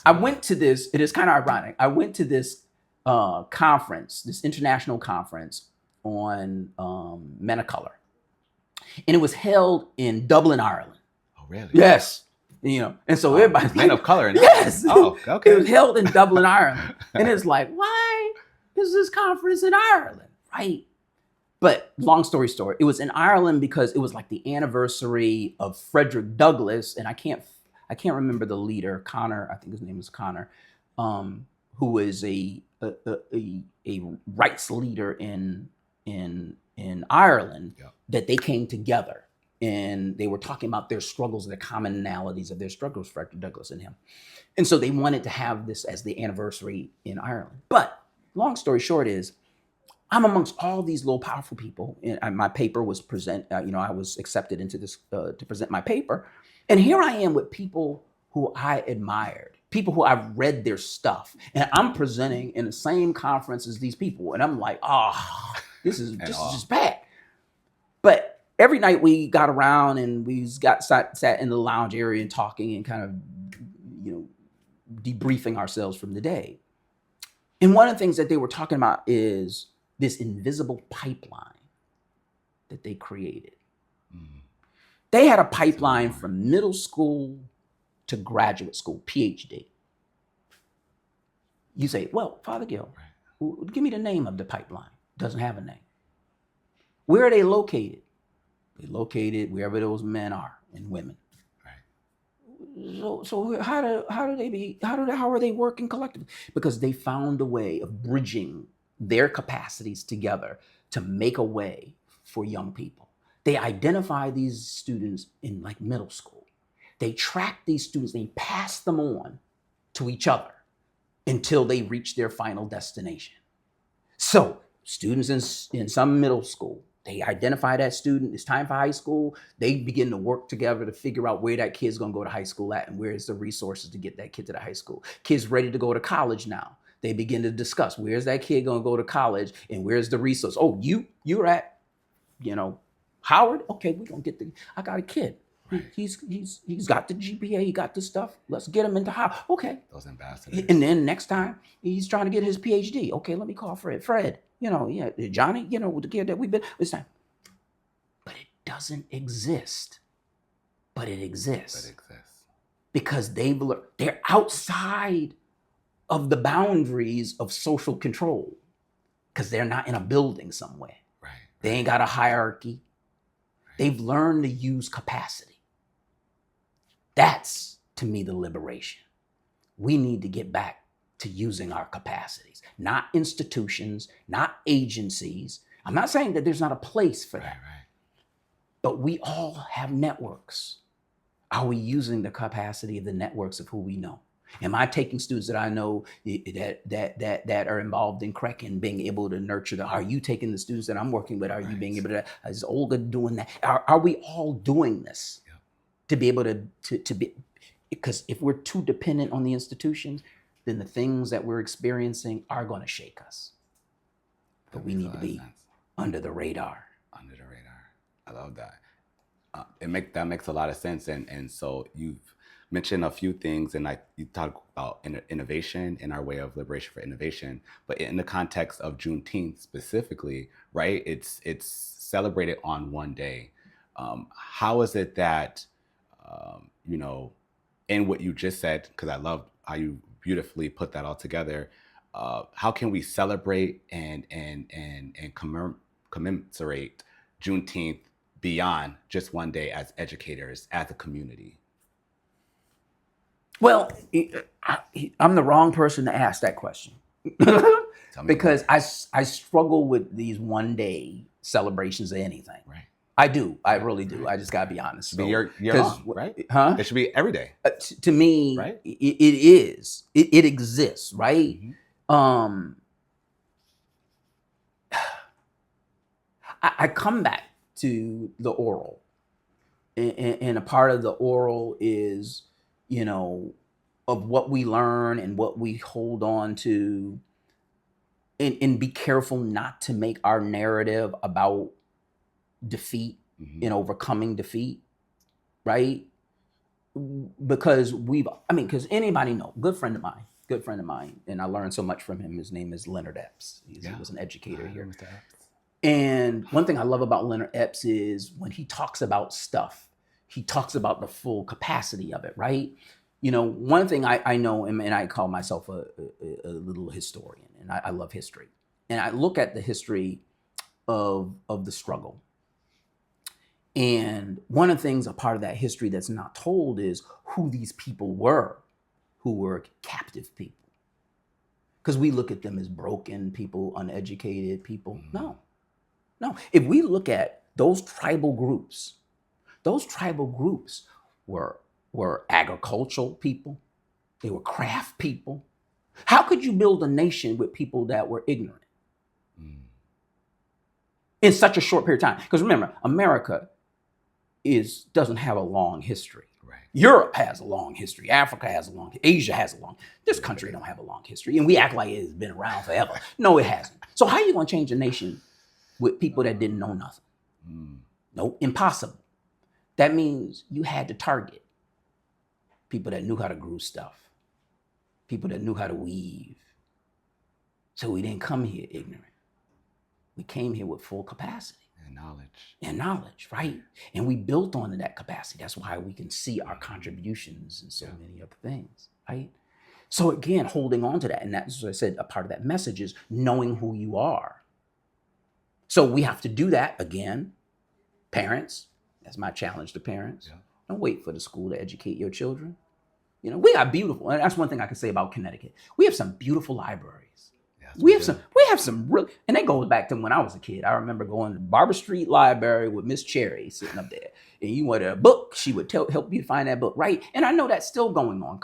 I went to this, it is kind of ironic. I went to this conference, this international conference on men of color. And it was held in Dublin, Ireland. Oh, really? Yes. You know, and so everybody men of color. Yes. Oh, okay. It was held in Dublin, Ireland. And it's like, why is this conference in Ireland? Right. But long story short, it was in Ireland because it was like the anniversary of Frederick Douglass. And I can't remember the leader, Connor, I think his name is Connor, who is a rights leader in Ireland, that they came together. And they were talking about their struggles, the commonalities of their struggles, Frederick Douglass and him. And so they wanted to have this as the anniversary in Ireland. But long story short is, I'm amongst all these low, powerful people. And my paper was I was accepted into this to present my paper. And here I am with people who I admired, people who I've read their stuff. And I'm presenting in the same conference as these people. And I'm like, this is just bad. But every night we got around and we sat in the lounge area and talking and kind of, you know, debriefing ourselves from the day. And one of the things that they were talking about is this invisible pipeline that they created. They had a pipeline from middle school to graduate school, PhD. You say, well, Fothergill, give me the name of the pipeline. Doesn't have a name. Where are they located? They located wherever those men are and women. So how are they working collectively? Because they found a way of bridging their capacities together to make a way for young people. They identify these students in like middle school. They track these students, they pass them on to each other until they reach their final destination. So students in some middle school, they identify that student, it's time for high school. They begin to work together to figure out where that kid's gonna go to high school at and where's the resources to get that kid to the high school. Kids ready to go to college now. They begin to discuss, where's that kid gonna go to college and where's the resource? Oh, you're at, you know, Howard? Okay, we're gonna get I got a kid. He's got the GPA, he got the stuff. Let's get him into Howard. Okay. Those ambassadors. And then next time he's trying to get his PhD. Okay, let me call Fred. Fred, you know, Johnny, you know, the kid that we've been this time. But it doesn't exist. But it exists. Because they're outside of the boundaries of social control. Because they're not in a building somewhere. They ain't got a hierarchy. They've learned to use capacity. That's, to me, the liberation. We need to get back to using our capacities, not institutions, not agencies. I'm not saying that there's not a place for that. but we all have networks. Are we using the capacity of the networks of who we know? Am I taking students that I know that are involved in CREC and being able to nurture them? Are you taking the students that I'm working with? Are you being able to? Is Olga doing that? Are we all doing this to be able to be? Because if we're too dependent on the institutions, then the things that we're experiencing are going to shake us. But we need to be under the radar. Under the radar. I love that. That makes a lot of sense. And so you've mentioned a few things, and you talk about innovation and our way of liberation for innovation. But in the context of Juneteenth specifically, right? It's celebrated on one day. How is it that in what you just said, because I love how you beautifully put that all together. How can we celebrate and commemorate Juneteenth beyond just one day as educators, as a community? Well, I'm the wrong person to ask that question because I struggle with these one day celebrations of anything. Right. I do. I really do. I just gotta be honest. So, you're wrong, right? Huh? It should be every day. To me, right? It is. It exists, right? Mm-hmm. I come back to the oral, and a part of the oral is, of what we learn and what we hold on to, and be careful not to make our narrative about defeat and overcoming defeat, right? Because because anybody know, good friend of mine, and I learned so much from him. His name is Leonard Epps. He was an educator here. And one thing I love about Leonard Epps is when he talks about stuff, he talks about the full capacity of it, right? One thing I know, and I call myself a little historian, and I love history. And I look at the history of the struggle. And one of the things, a part of that history that's not told, is who these people were, who were captive people. Because we look at them as broken people, uneducated people. No. If we look at those tribal groups were agricultural people. They were craft people. How could you build a nation with people that were ignorant in such a short period of time? Because remember, America doesn't have a long history. Right. Europe has a long history. Africa has a long. Asia has a long. This country don't have a long history, and we act like it's been around forever. No, it hasn't. So how are you going to change a nation with people that didn't know nothing? Nope, impossible. That means you had to target people that knew how to grow stuff, people that knew how to weave. So we didn't come here ignorant. We came here with full capacity. And knowledge, right? And we built on that capacity. That's why we can see our contributions and so many other things, right? So again, holding on to that. And that's what I said, a part of that message is knowing who you are. So we have to do that again. Parents, that's my challenge to parents. Yeah. Don't wait for the school to educate your children. We got beautiful, and that's one thing I can say about Connecticut. We have some beautiful libraries. We have some real, and that goes back to when I was a kid. I remember going to Barber Street Library with Miss Cherry sitting up there, and you wanted a book, she would help you find that book, right? And I know that's still going on.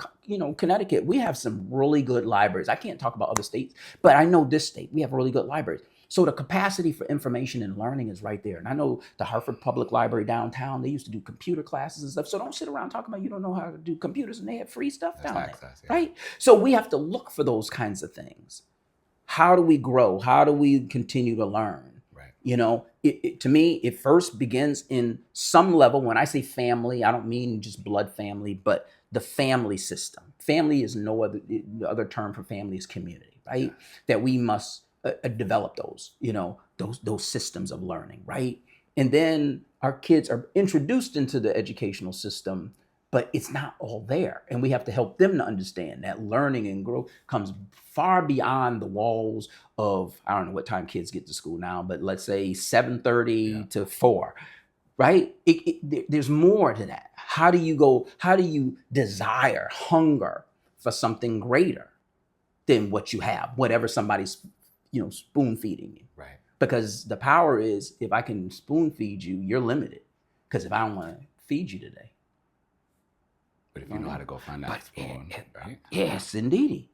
Connecticut, we have some really good libraries. I can't talk about other states, but I know this state, we have really good libraries. So the capacity for information and learning is right there. And I know the Hartford Public Library downtown, they used to do computer classes and stuff. So don't sit around talking about you don't know how to do computers, and they have free stuff down there, right? So we have to look for those kinds of things. How do we grow? How do we continue to learn? Right. To me, it first begins in some level. When I say family, I don't mean just blood family, but the family system. Family is no other term for family is community, right? Yeah. That we must develop those systems of learning, right? And then our kids are introduced into the educational system, but it's not all there. And we have to help them to understand that learning and growth comes far beyond the walls of, I don't know what time kids get to school now, but let's say 7:30 to 4, right? There's more to that. How do you desire, hunger for something greater than what you have, whatever somebody's spoon feeding you? Right. Because the power is, if I can spoon feed you, you're limited. Because if I don't want to feed you today. But if you know how to go find that spoon, right? Yes, indeed.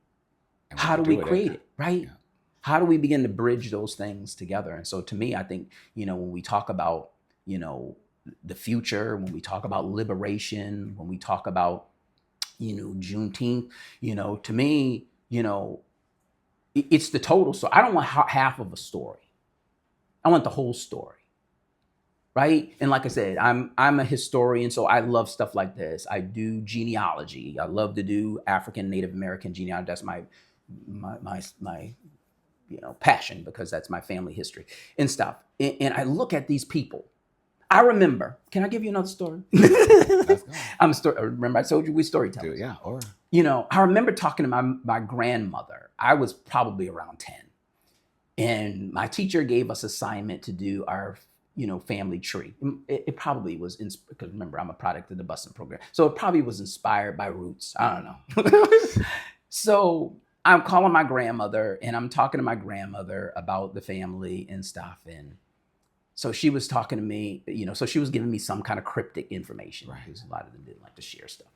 And How do we create it, right? Yeah. How do we begin to bridge those things together? And so to me, I think, when we talk about, the future, when we talk about liberation, when we talk about, Juneteenth, to me, it's the total story. I don't want half of a story. I want the whole story. Right. And like I said, I'm a historian, so I love stuff like this. I do genealogy. I love to do African Native American genealogy. That's my passion, because that's my family history and stuff. And I look at these people. I remember. Can I give you another story? Let's go. I'm a story. Remember, I told you we storytellers. Yeah. Or I remember talking to my grandmother. I was probably around 10, and my teacher gave us assignment to do our family tree. It probably was because remember, I'm a product of the busing program, so it probably was inspired by roots. I don't know. So I'm calling my grandmother and I'm talking to my grandmother about the family and stuff. And so she was talking to me, so she was giving me some kind of cryptic information, right? Because a lot of them didn't like to share stuff.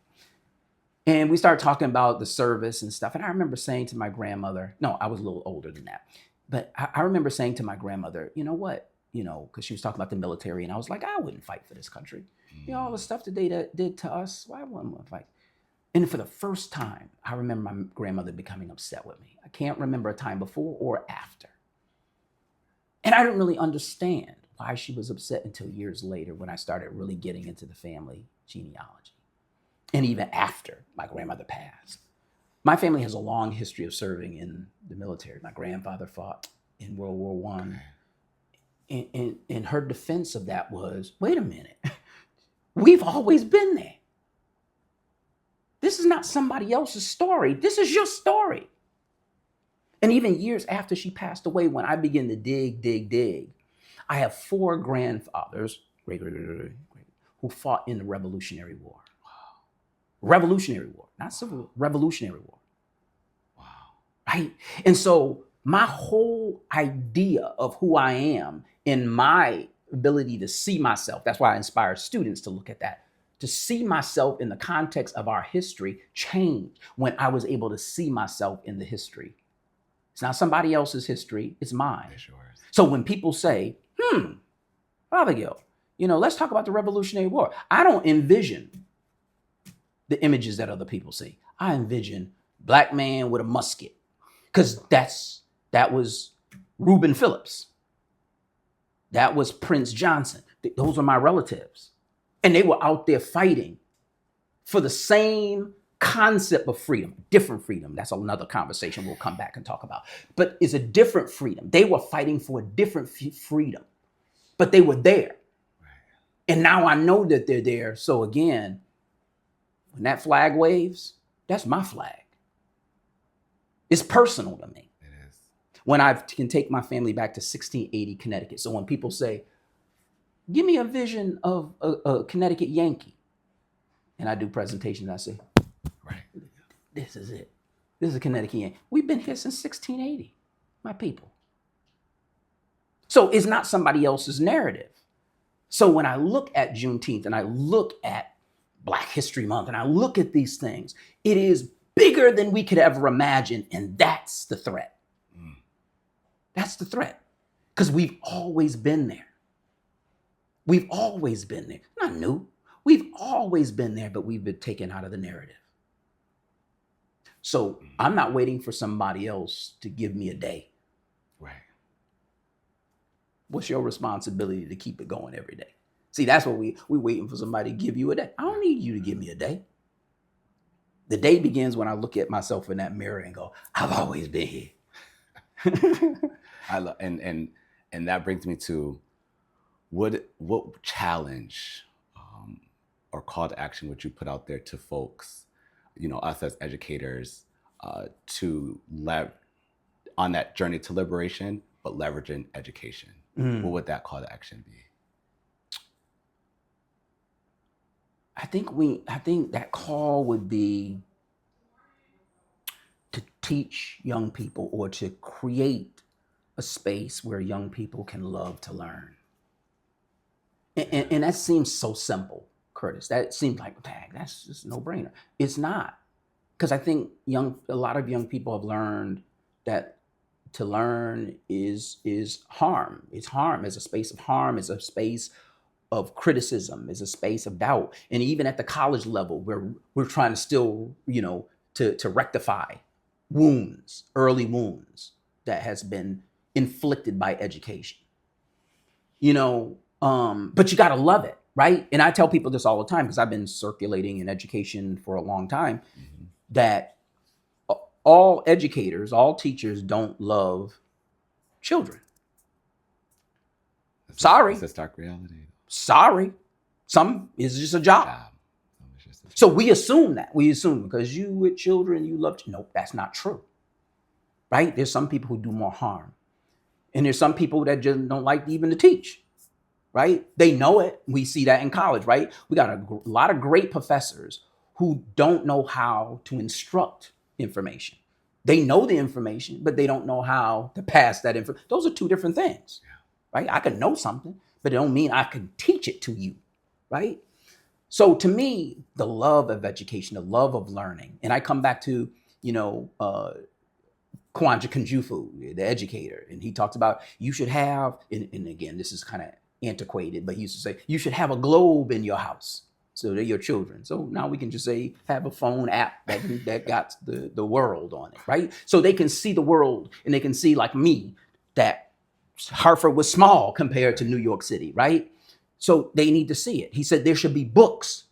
And we started talking about the service and stuff. And I remember saying to my grandmother, no, I was a little older than that, but I remember saying to my grandmother, you know what? Because she was talking about the military, and I was like, I wouldn't fight for this country. All the stuff that they did to us, why wouldn't I fight? And for the first time, I remember my grandmother becoming upset with me. I can't remember a time before or after. And I didn't really understand why she was upset until years later, when I started really getting into the family genealogy. And even after my grandmother passed. My family has a long history of serving in the military. My grandfather fought in World War I. Okay. And her defense of that was, wait a minute, we've always been there. This is not somebody else's story. This is your story. And even years after she passed away, when I began to dig, I have 4 grandfathers, great, who fought in the Revolutionary War. Wow. Revolutionary War, not Civil War, Revolutionary War. Wow. Right? And so my whole idea of who I am and my ability to see myself, that's why I inspire students to look at that, to see myself in the context of our history changed when I was able to see myself in the history. It's not somebody else's history, it's mine. It's yours. So when people say, Fothergill, let's talk about the Revolutionary War. I don't envision the images that other people see. I envision black man with a musket, because that was Reuben Phillips. That was Prince Johnson. Those are my relatives. And they were out there fighting for the same concept of freedom, different freedom. That's another conversation we'll come back and talk about. But it's a different freedom. They were fighting for a different freedom, but they were there. And now I know that they're there. So again, when that flag waves, that's my flag. It's personal to me. It is. When I can take my family back to 1680 Connecticut. So when people say, give me a vision of a Connecticut Yankee, and I do presentations, I say, right, this is it. This is a Connecticut Yankee. We've been here since 1680, my people. So it's not somebody else's narrative. So when I look at Juneteenth and I look at Black History Month and I look at these things, it is bigger than we could ever imagine. And that's the threat. That's the threat. Because we've always been there. We've always been there. Not new. We've always been there, but we've been taken out of the narrative. So I'm not waiting for somebody else to give me a day. Right. What's your responsibility to keep it going every day? See, that's what we're waiting for somebody to give you a day. I don't need you to give me a day. The day begins when I look at myself in that mirror and go, I've always been here. I love, and that brings me to what challenge or call to action would you put out there to folks, us as educators, to on that journey to liberation, but leveraging education? What would that call to action be? I think that call would be to teach young people, or to create a space where young people can love to learn. And that seems so simple, Curtis. That seems like, dang, that's just a no-brainer. It's not. Because I think a lot of young people have learned that to learn is harm. It's harm. It's a space of harm. It's a space of criticism. It's a space of doubt. And even at the college level, we're trying to still, to rectify wounds, early wounds that has been inflicted by education. But you got to love it, right? And I tell people this all the time because I've been circulating in education for a long time, that all educators, all teachers don't love children. Sorry. It's a stark reality. Sorry. Some is just a job. So we assume that. We assume because you with children, you love. Nope, that's not true. Right? There's some people who do more harm. And there's some people that just don't like even to teach. Right? They know it. We see that in college, right? We got a lot of great professors who don't know how to instruct information. They know the information, but they don't know how to pass that information. Those are two different things, right? I can know something, but it don't mean I can teach it to you, right? So to me, the love of education, the love of learning, and I come back to, Kwanja Kunjufu, the educator, and he talks about you should have, and again, this is kind of antiquated, but he used to say, you should have a globe in your house. So they're your children. So now we can just say, have a phone app that got the world on it, right? So they can see the world and they can see, like me, that Hartford was small compared to New York City, right? So they need to see it. He said there should be books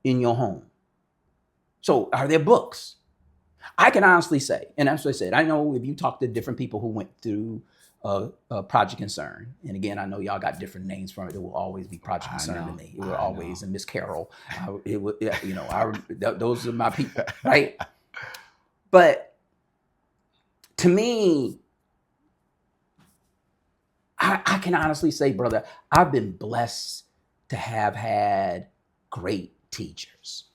in your home. So are there books? I can honestly say, and that's what I said, I know if you talk to different people who went through Project Concern, and again, I know y'all got different names for it. It will always be Project Concern to me. It will always, and Miss Carol. Those are my people, right? But to me, I can honestly say, brother, I've been blessed to have had great teachers,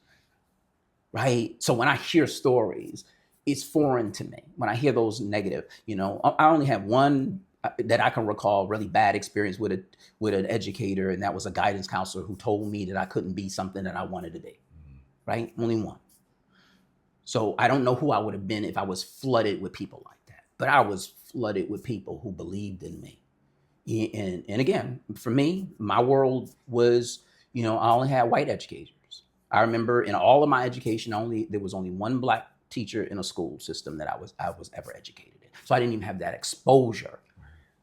right? So when I hear stories, it's foreign to me. When I hear those negative, I only have one that I can recall really bad experience with an educator, and that was a guidance counselor who told me that I couldn't be something that I wanted to be, right? Only one. So I don't know who I would have been if I was flooded with people like that, but I was flooded with people who believed in me. And again, for me, my world was, I only had white educators. I remember in all of my education, there was only one black teacher in a school system that I was ever educated in. So I didn't even have that exposure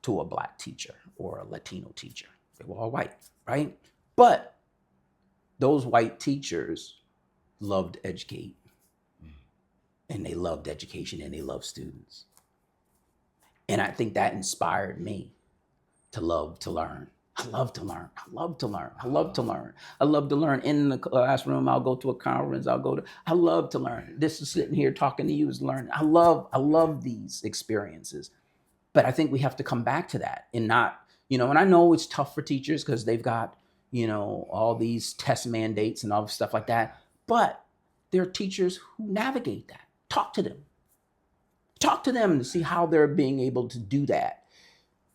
to a black teacher or a Latino teacher. They were all white, right? But those white teachers loved educate, and they loved education, and they loved students. And I think that inspired me to love to learn. I love to learn. I love to learn. I love to learn. I love to learn in the classroom. I'll go to a conference. I love to learn. This is sitting here talking to you is learning. I love these experiences. But I think we have to come back to that and not, and I know it's tough for teachers because they've got, all these test mandates and all this stuff like that. But there are teachers who navigate that. Talk to them. Talk to them to see how they're being able to do that.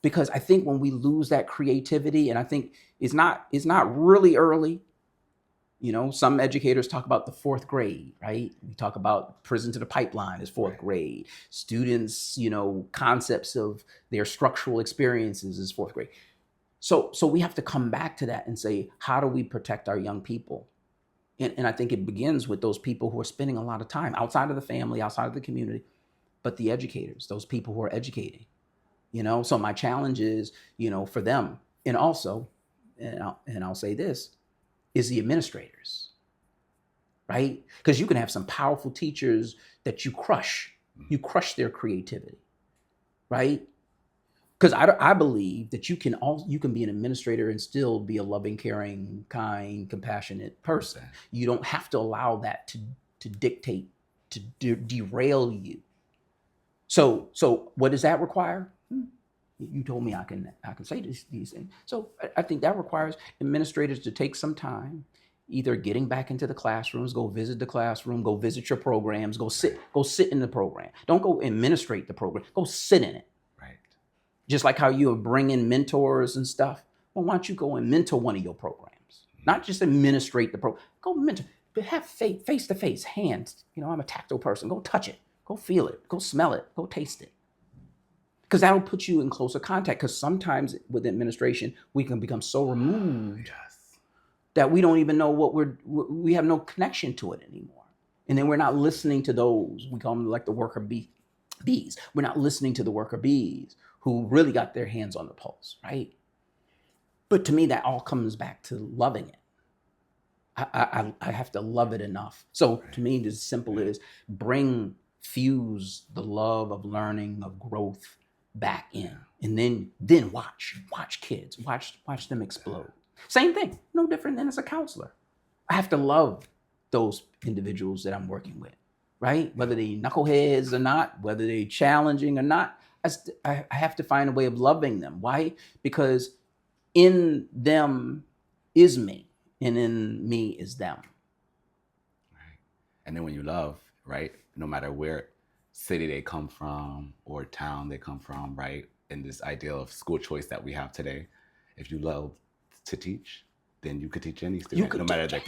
Because I think when we lose that creativity, and I think it's not really early. Some educators talk about the fourth grade, right? We talk about prison to the pipeline as fourth grade. Students, concepts of their structural experiences is fourth grade. So we have to come back to that and say, how do we protect our young people? And I think it begins with those people who are spending a lot of time outside of the family, outside of the community, but the educators, those people who are educating. So my challenge is, for them, and also, and I'll say this, is the administrators, right? Because you can have some powerful teachers that you crush their creativity, right? Because I believe that you can be an administrator and still be a loving, caring, kind, compassionate person. You don't have to allow that to dictate, to derail you. So what does that require? You told me I can say these things. So I think that requires administrators to take some time, either getting back into the classrooms, go visit the classroom, go visit your programs, go sit in the program. Don't go administrate the program. Go sit in it. Right. Just like how you bring in mentors and stuff. Well, why don't you go and mentor one of your programs? Not just administrate the program. Go mentor, but have face to face, hands. I'm a tactile person. Go touch it. Go feel it. Go smell it. Go taste it. Because that'll put you in closer contact. Because sometimes with administration, we can become so removed that we don't even know we have no connection to it anymore. And then we're not listening to those, we call them like the worker bees. We're not listening to the worker bees who really got their hands on the pulse, right? But to me, that all comes back to loving it. I have to love it enough. So to me, it's as simple as fuse the love of learning, of growth back in. And then watch kids, watch them explode. Same thing, no different than as a counselor. I have to love those individuals that I'm working with, right? Whether they knuckleheads or not, whether they challenging or not, I have to find a way of loving them. Why? Because in them is me, and in me is them. Right. And then when you love, right, no matter where city they come from or town they come from, right, in this ideal of school choice that we have today, if you love to teach, then you could teach any student, no matter the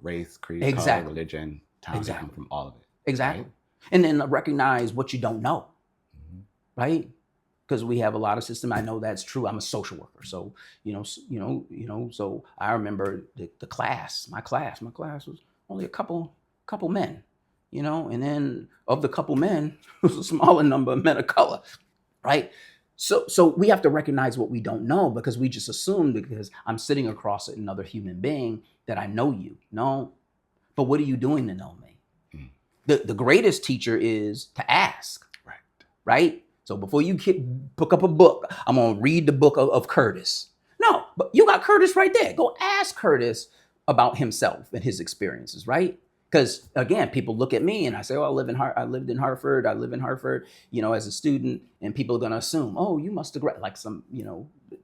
race, creed, color, religion, town, they come from, all of it. Exactly. Right? And then recognize what you don't know, right? Because we have a lot of system. I know that's true. I'm a social worker, so so I remember the class. My class was only a couple men, and then of the couple men, it was a smaller number of men of color, right? So we have to recognize what we don't know, because we just assume because I'm sitting across another human being that I know you. No, but what are you doing to know me? The greatest teacher is to ask, right? So before you pick up a book, I'm going to read the book of Curtis. No, but you got Curtis right there. Go ask Curtis about himself and his experiences, right? Because again, people look at me and I say, "Oh, I lived in Hartford. I live in Hartford, as a student," and people are going to assume, "Oh, you must have graduated."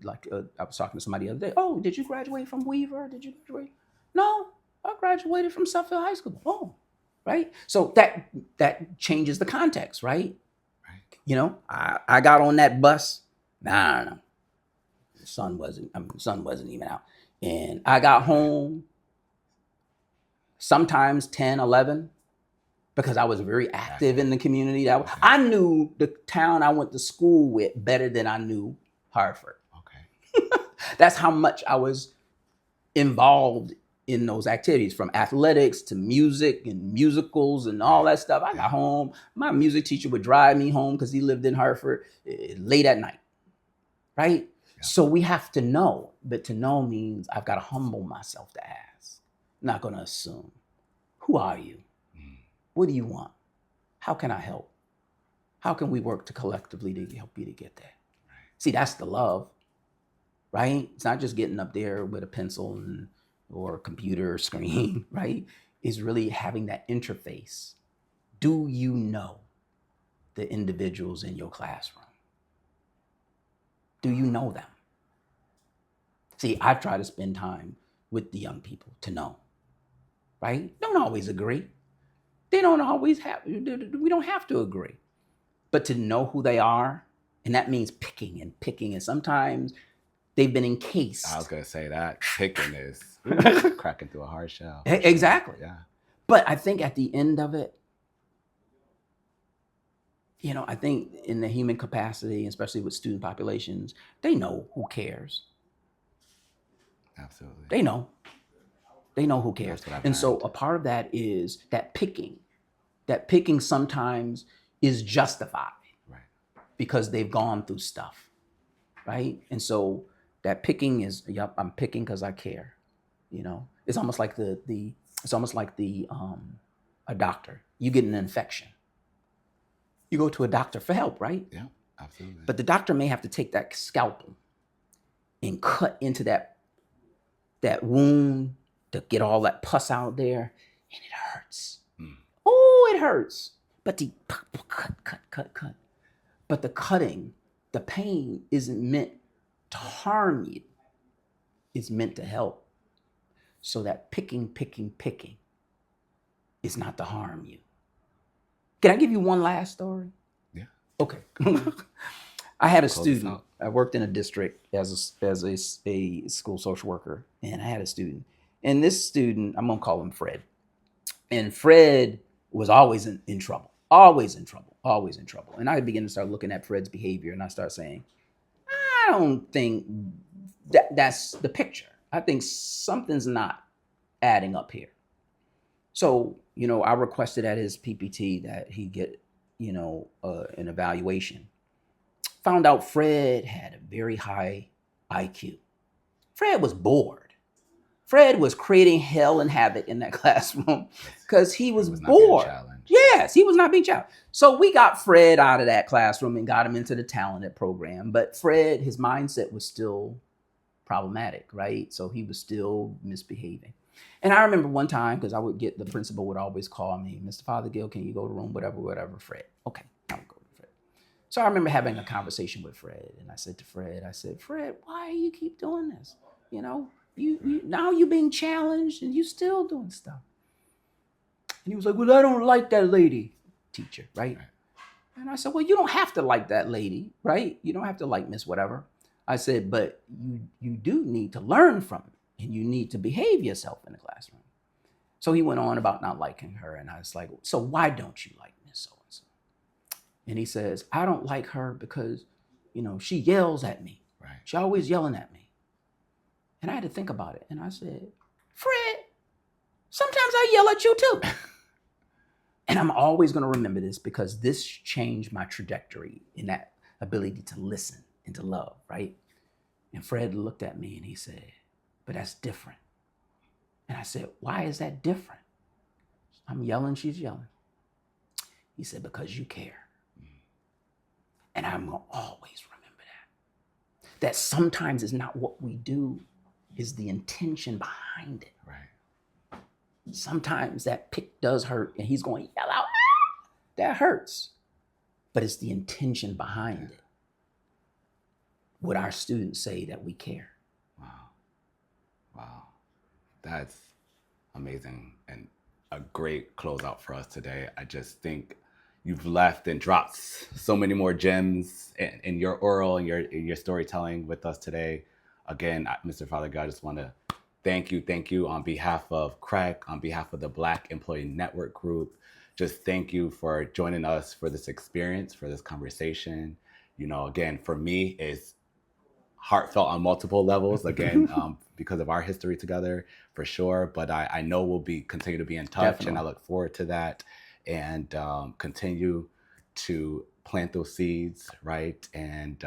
Like I was talking to somebody the other day. "Oh, did you graduate from Weaver? Did you graduate?" "No, I graduated from Suffield High School." "Oh," right? So that changes the context, right? I got on that bus. No. The sun wasn't even out. And I got home sometimes 10, 11, because I was very active in the community. I knew the town I went to school with better than I knew Hartford. Okay. That's how much I was involved in those activities, from athletics to music and musicals and all that stuff. I got home. My music teacher would drive me home because he lived in Hartford late at night, right? Yeah. So we have to know, but to know means I've got to humble myself to ask. I'm not going to assume. Who are you? What do you want? How can I help? How can we work collectively to help you to get there? Right. See, that's the love, right? It's not just getting up there with a pencil or a computer screen, right? Is really having that interface. Do you know the individuals in your classroom? Do you know them? See, I try to spend time with the young people to know, right? Don't always agree. We don't have to agree, but to know who they are, and that means picking, and sometimes they've been encased. I was going to say that picking is cracking through a hard shell. Exactly. Sure. Yeah. But I think at the end of it, I think in the human capacity, especially with student populations, they know who cares. Absolutely. They know who cares. And so a part of that is that picking. That picking sometimes is justified, right? Because they've gone through stuff, right? And so that picking is, I'm picking because I care. It's almost like a doctor. You get an infection. You go to a doctor for help, right? Yeah, absolutely. But the doctor may have to take that scalpel and cut into that wound to get all that pus out there, and it hurts. Oh, it hurts. But the cut. But the cutting, the pain isn't meant to harm you. It's meant to help. So that picking is not to harm you. Can I give you one last story? Yeah. Okay. I had a Close us student. out. I worked in a district as a school social worker, and I had a student. And this student, I'm gonna call him Fred. And Fred was always in trouble, always in trouble, always in trouble. And I began to start looking at Fred's behavior, and I start saying, I don't think that's the picture. I think something's not adding up here. So, I requested at his PPT that he get, an evaluation. Found out Fred had a very high IQ. Fred was bored. Fred was creating hell and havoc in that classroom because he was not being bored. challenged. Yes, he was not being challenged. So we got Fred out of that classroom and got him into the talented program. But Fred, his mindset was still problematic, right? So he was still misbehaving. And I remember one time, because the principal would always call me, Mr. Fothergill, can you go to room, whatever, Fred. Okay, I'll go to Fred. So I remember having a conversation with Fred, and I said to Fred, Fred, why do you keep doing this? You now you're being challenged and you still doing stuff. And he was like, well, I don't like that lady, teacher, right? And I said, well, you don't have to like that lady, right? You don't have to like Miss whatever. I said, but you do need to learn from it, and you need to behave yourself in the classroom. So he went on about not liking her, and I was like, so why don't you like Miss so-and-so? And he says, I don't like her because, she yells at me. Right. She's always yelling at me. And I had to think about it. And I said, Fred, sometimes I yell at you too. And I'm always going to remember this because this changed my trajectory in that ability to listen and to love, right? And Fred looked at me and he said, but that's different. And I said, why is that different? I'm yelling, she's yelling. He said, because you care. And I'm going to always remember that. That sometimes it's not what we do, is the intention behind it. Right. Sometimes that pick does hurt and he's going to yell out, ah! That hurts. But it's the intention behind it. Would our students say that we care? Wow. That's amazing and a great closeout for us today. I just think you've left and dropped so many more gems in your oral and your storytelling with us today. Again, Mr. Fothergill, I just want to thank you on behalf of CREC, on behalf of the Black Employee Network Group. Just thank you for joining us for this experience, for this conversation. Again, for me, it's heartfelt on multiple levels, again, because of our history together, for sure. But I know we'll continue to be in touch. Definitely. And I look forward to that and continue to plant those seeds, right? And,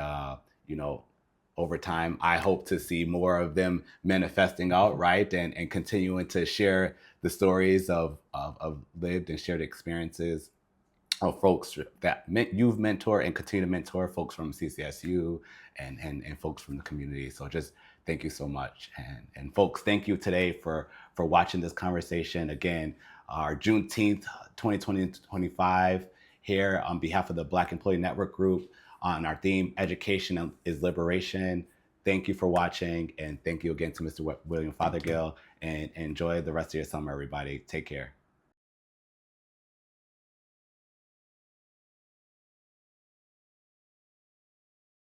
over time, I hope to see more of them manifesting out, right? And continuing to share the stories of lived and shared experiences of folks that you've mentored and continue to mentor, folks from CCSU and folks from the community. So just thank you so much. And folks, thank you today for watching this conversation. Again, our Juneteenth 2025 here on behalf of the Black Employee Network Group on our theme, Education is Liberation. Thank you for watching, and thank you again to Mr. William Fothergill, and enjoy the rest of your summer, everybody. Take care.